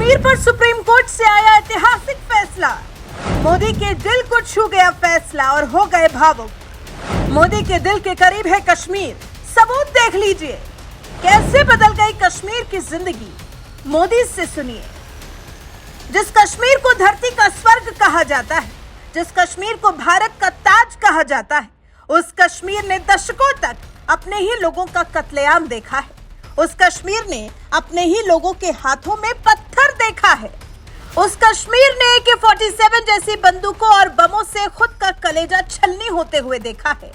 कश्मीर पर supreme court से आया ऐतिहासिक फैसला। मोदी के दिल को छू गया फैसला और हो गए भावुक। मोदी के दिल के करीब है कश्मीर। सबूत देख लीजिए कैसे बदल गई कश्मीर की जिंदगी। मोदी से सुनिए। जिस कश्मीर को धरती का स्वर्ग कहा जाता है, जिस कश्मीर को भारत का ताज कहा जाता है, उस कश्मीर ने दशकों तक अपने ही लोगों का कत्लेआम देखा है। उस कश्मीर ने अपने ही लोगों के हाथों में पत्थर देखा है। उस कश्मीर ने AK-47 जैसी बंदूकों और बमों से खुद का कलेजा छलनी होते हुए देखा है।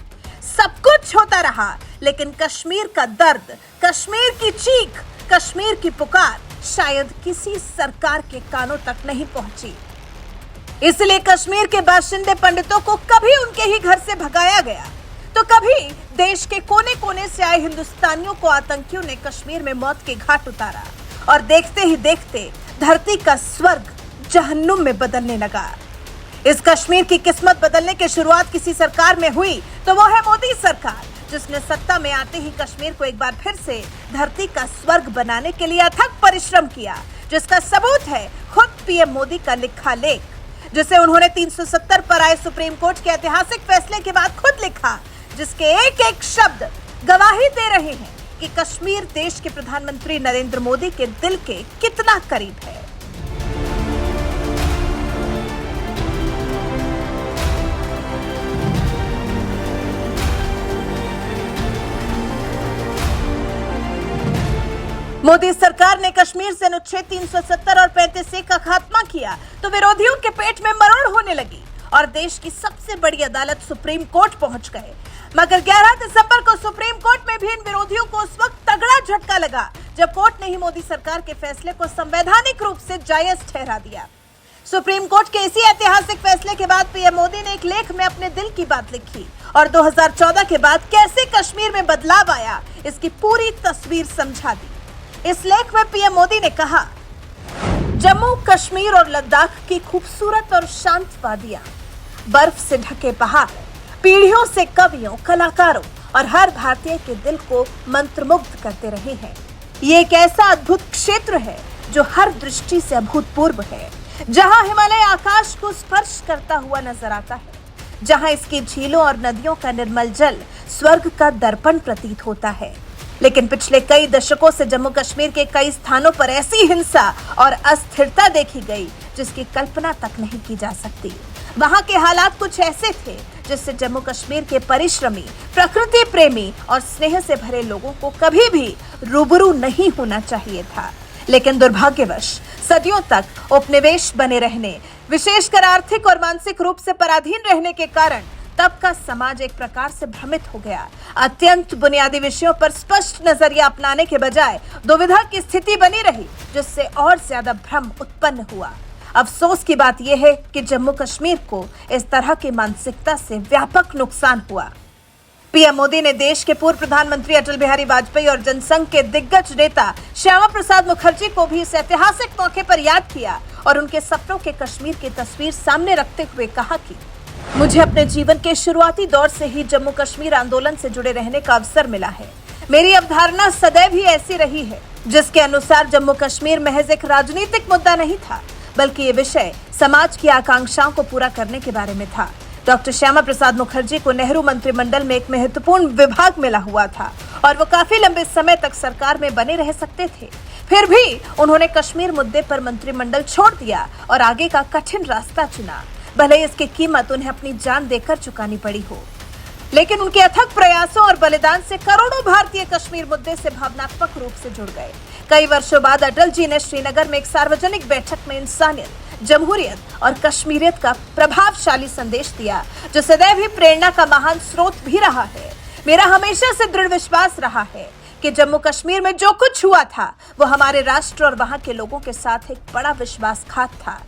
सब कुछ होता रहा, लेकिन कश्मीर का दर्द, कश्मीर की चीख, कश्मीर की पुकार शायद किसी सरकार के कानों तक नहीं पहुंची। इसलिए कश्मीर के बाशिंदे पंडितों को कभी उनके ही घर से भगाया गया, तो कभी देश के कोने कोने से आए हिंदुस्तानियों को आतंकियों ने कश्मीर में मौत के घाट उतारा और देखते ही देखते धरती का स्वर्ग जहन्नुम में बदलने लगा। इस कश्मीर की किस्मत बदलने की शुरुआत किसी सरकार में हुई तो वो है मोदी सरकार, जिसने सत्ता में आते ही कश्मीर को एक बार फिर से धरती का स्वर्ग बनाने के लिए अथक परिश्रम किया, जिसका सबूत है खुद पीएम मोदी का लिखा लेख, जिसे उन्होंने 370 पर आए सुप्रीम कोर्ट के ऐतिहासिक फैसले के बाद खुद लिखा, जिसके एक एक शब्द गवाही दे रहे हैं कि कश्मीर देश के प्रधानमंत्री नरेंद्र मोदी के दिल के कितना करीब है। मोदी सरकार ने कश्मीर से अनुच्छेद 370 और 35A का खात्मा किया तो विरोधियों के पेट में मरोड़ होने लगी और देश की सबसे बड़ी अदालत सुप्रीम कोर्ट पहुंच गए। मगर 11 दिसंबर को सुप्रीम कोर्ट में भी इन विरोधियों को उस वक्त तगड़ा झटका लगा जब कोर्ट ने ही मोदी सरकार के फैसले को संवैधानिक रूप से जायज ठहरा दिया। सुप्रीम कोर्ट के इसी ऐतिहासिक फैसले के बाद पीएम मोदी ने एक लेख में अपने दिल की बात लिखी और 2014 के बाद कैसे कश्मीर में बदलाव आया इसकी पूरी तस्वीर समझा दी। इस लेख में पीएम मोदी ने कहा, जम्मू कश्मीर और लद्दाख की खूबसूरत और शांत वादियां, बर्फ से ढके पहाड़ पीढ़ियों से कवियों, कलाकारों और हर भारतीय के दिल को मंत्रमुग्ध करते रहे हैं। ये एक ऐसा अद्भुत क्षेत्र है जो हर दृष्टि से अभूतपूर्व है, जहां हिमालय आकाश को स्पर्श करता हुआ नजर आता है, जहां इसकी झीलों और नदियों का निर्मल जल स्वर्ग का दर्पण प्रतीत होता है। लेकिन पिछले कई दशकों से जम्मू कश्मीर के कई स्थानों पर ऐसी हिंसा और अस्थिरता देखी गई जिसकी कल्पना तक नहीं की जा सकती। वहां के हालात कुछ ऐसे थे जिससे जम्मू कश्मीर के परिश्रमी, प्रकृति प्रेमी और स्नेह से भरे लोगों को कभी भी रूबरू नहीं होना चाहिए था। लेकिन दुर्भाग्यवश सदियों तक उपनिवेश बने रहने, विशेषकर आर्थिक और मानसिक रूप से पराधीन रहने के कारण तब का समाज एक प्रकार से भ्रमित हो गया। अत्यंत बुनियादी विषयों पर स्पष्ट नजरिया अपनाने के बजाय दुविधा की स्थिति बनी रही, जिससे और ज्यादा भ्रम उत्पन्न हुआ। अफसोस की बात यह है कि जम्मू कश्मीर को इस तरह की मानसिकता से व्यापक नुकसान हुआ। पीएम मोदी ने देश के पूर्व प्रधानमंत्री अटल बिहारी वाजपेयी और जनसंघ के दिग्गज नेता श्यामा प्रसाद मुखर्जी को भी इस ऐतिहासिक मौके पर याद किया और उनके सपनों के कश्मीर की तस्वीर सामने रखते हुए कहा कि मुझे अपने जीवन के शुरुआती दौर से ही जम्मू कश्मीर आंदोलन से जुड़े रहने का अवसर मिला है। मेरी अवधारणा सदैव ही ऐसी रही है, जिसके अनुसार जम्मू कश्मीर महज एक राजनीतिक मुद्दा नहीं था, बल्कि ये विषय समाज की आकांक्षाओं को पूरा करने के बारे में था। डॉक्टर श्यामा प्रसाद मुखर्जी को नेहरू मंत्रिमंडल में एक महत्वपूर्ण विभाग मिला हुआ था और वो काफी लंबे समय तक सरकार में बने रह सकते थे। फिर भी उन्होंने कश्मीर मुद्दे पर मंत्रिमंडल छोड़ दिया और आगे का कठिन रास्ता चुना, भले ही इसकी कीमत उन्हें अपनी जान देकर चुकानी पड़ी हो। लेकिन उनके अथक प्रयासों और बलिदान से करोड़ों भारतीय कश्मीर मुद्दे से भावनात्मक रूप से जुड़ गए। कई वर्षों बाद अटल जी ने श्रीनगर में एक सार्वजनिक बैठक में इंसानियत, जमहूरियत और कश्मीरियत का प्रभावशाली संदेश दिया, जो सदैव ही प्रेरणा का महान स्रोत भी रहा है। मेरा हमेशा से दृढ़ विश्वास रहा है कि जम्मू कश्मीर में जो कुछ हुआ था वो हमारे राष्ट्र और वहां के लोगों के साथ एक बड़ा विश्वासघात था।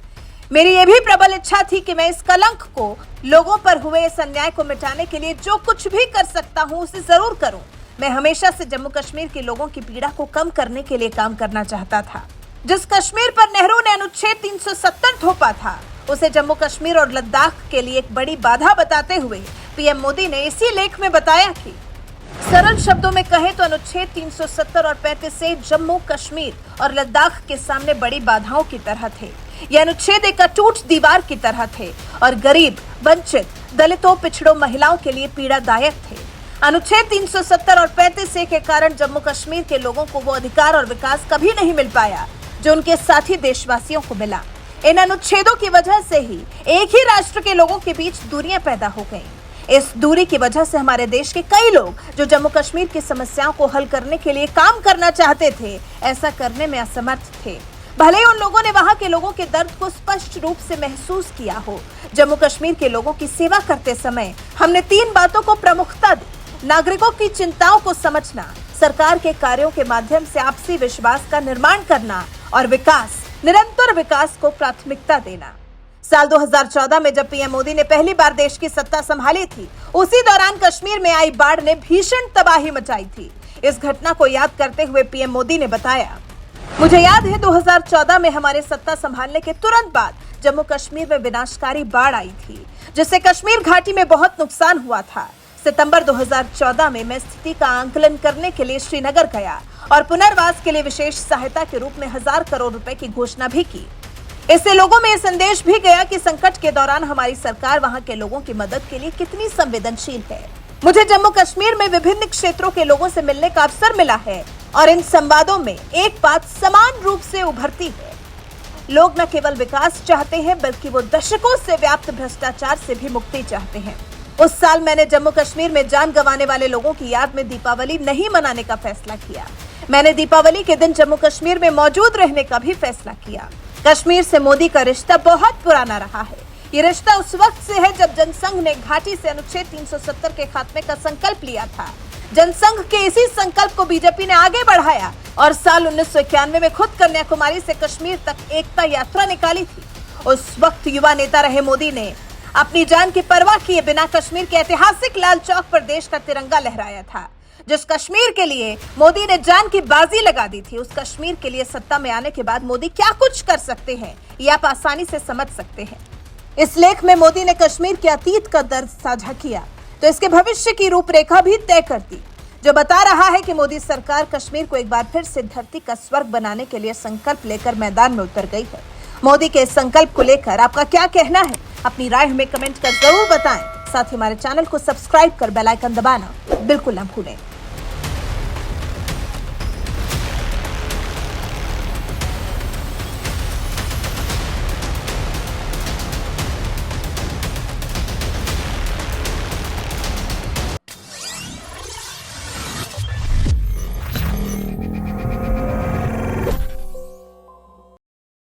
मेरी ये भी प्रबल इच्छा थी कि मैं इस कलंक को, लोगों पर हुए इस अन्याय को मिटाने के लिए जो कुछ भी कर सकता हूँ उसे जरूर करूँ। मैं हमेशा से जम्मू कश्मीर के लोगों की पीड़ा को कम करने के लिए काम करना चाहता था। जिस कश्मीर पर नेहरू ने अनुच्छेद 370 थोपा था, उसे जम्मू कश्मीर और लद्दाख के लिए एक बड़ी बाधा बताते हुए पीएम मोदी ने इसी लेख में बताया कि सरल शब्दों में कहें तो अनुच्छेद 370 और 35 से जम्मू कश्मीर और लद्दाख के सामने बड़ी बाधाओं की तरह थे। ये अनुच्छेद एक अटूट दीवार की तरह थे और गरीब, वंचित, दलितों, पिछड़ों, महिलाओं के लिए पीड़ादायक थे। अनुच्छेद 370 और 35 के कारण जम्मू कश्मीर के लोगों को वो अधिकार और विकास कभी नहीं मिल पाया जो उनके साथी देशवासियों को मिला। इन अनुच्छेदों की वजह से ही एक ही राष्ट्र के लोगों के बीच दूरियां पैदा हो गईं। इस दूरी की वजह से हमारे देश के कई लोग जो जम्मू कश्मीर की समस्याओं को हल करने के लिए काम करना चाहते थे, ऐसा करने में असमर्थ थे। भले ही उन लोगों ने वहां के लोगों के दर्द को स्पष्ट रूप से महसूस किया हो। जम्मू कश्मीर के लोगों की सेवा करते समय हमने 3 बातों को प्रमुखता दी: नागरिकों की चिंताओं को समझना, सरकार के कार्यों के माध्यम से आपसी विश्वास का निर्माण करना और विकास, निरंतर विकास को प्राथमिकता देना। साल 2014 में जब पीएम मोदी ने पहली बार देश की सत्ता संभाली थी, उसी दौरान कश्मीर में आई बाढ़ ने भीषण तबाही मचाई थी। इस घटना को याद करते हुए पीएम मोदी ने बताया, मुझे याद है 2014 में हमारे सत्ता संभालने के तुरंत बाद जम्मू कश्मीर में विनाशकारी बाढ़ आई थी, जिससे कश्मीर घाटी में बहुत नुकसान हुआ था। सितंबर 2014 में मैं स्थिति का आंकलन करने के लिए श्रीनगर गया और पुनर्वास के लिए विशेष सहायता के रूप में 1000 करोड़ रुपए की घोषणा भी की। इससे लोगों में यह संदेश भी गया कि संकट के दौरान हमारी सरकार वहां के लोगों की मदद के लिए कितनी संवेदनशील है। मुझे जम्मू कश्मीर में विभिन्न क्षेत्रों के लोगों से मिलने का अवसर मिला है और इन संवादों में एक बात समान रूप से उभरती है। लोग न केवल विकास चाहते हैं, बल्कि वो दशकों से व्याप्त भ्रष्टाचार से भी मुक्ति चाहते हैं। उस साल मैंने जम्मू कश्मीर में जान गंवाने वाले लोगों की याद में दीपावली नहीं मनाने का फैसला किया। मैंने दीपावली के दिन जम्मू कश्मीर में मौजूद रहने का भी फैसला किया। कश्मीर से मोदी का रिश्ता बहुत पुराना रहा है। ये रिश्ता उस वक्त से है जब जनसंघ ने घाटी से अनुच्छेद 370 के खात्मे का संकल्प लिया था। जनसंघ के इसी संकल्प को बीजेपी ने आगे बढ़ाया और साल 1991 में खुद कन्याकुमारी से कश्मीर तक एकता यात्रा निकाली थी। उस वक्त युवा नेता रहे मोदी ने अपनी जान की परवाह किए बिना कश्मीर के ऐतिहासिक लाल चौक पर देश का तिरंगा लहराया था। जिस कश्मीर के लिए मोदी ने जान की बाजी लगा दी थी, उस कश्मीर के लिए सत्ता में आने के बाद मोदी क्या कुछ कर सकते हैं, ये आप आसानी से समझ सकते हैं। इस लेख में मोदी ने कश्मीर के अतीत का दर्द साझा किया तो इसके भविष्य की रूपरेखा भी तय कर दी, जो बता रहा है कि मोदी सरकार कश्मीर को एक बार फिर से धरती का स्वर्ग बनाने के लिए संकल्प लेकर मैदान में उतर गई है। मोदी के इस संकल्प को लेकर आपका क्या कहना है? अपनी राय हमें कमेंट कर जरूर बताएं। साथ ही हमारे चैनल को सब्सक्राइब कर बेल आइकन दबाना बिल्कुल न भूलें।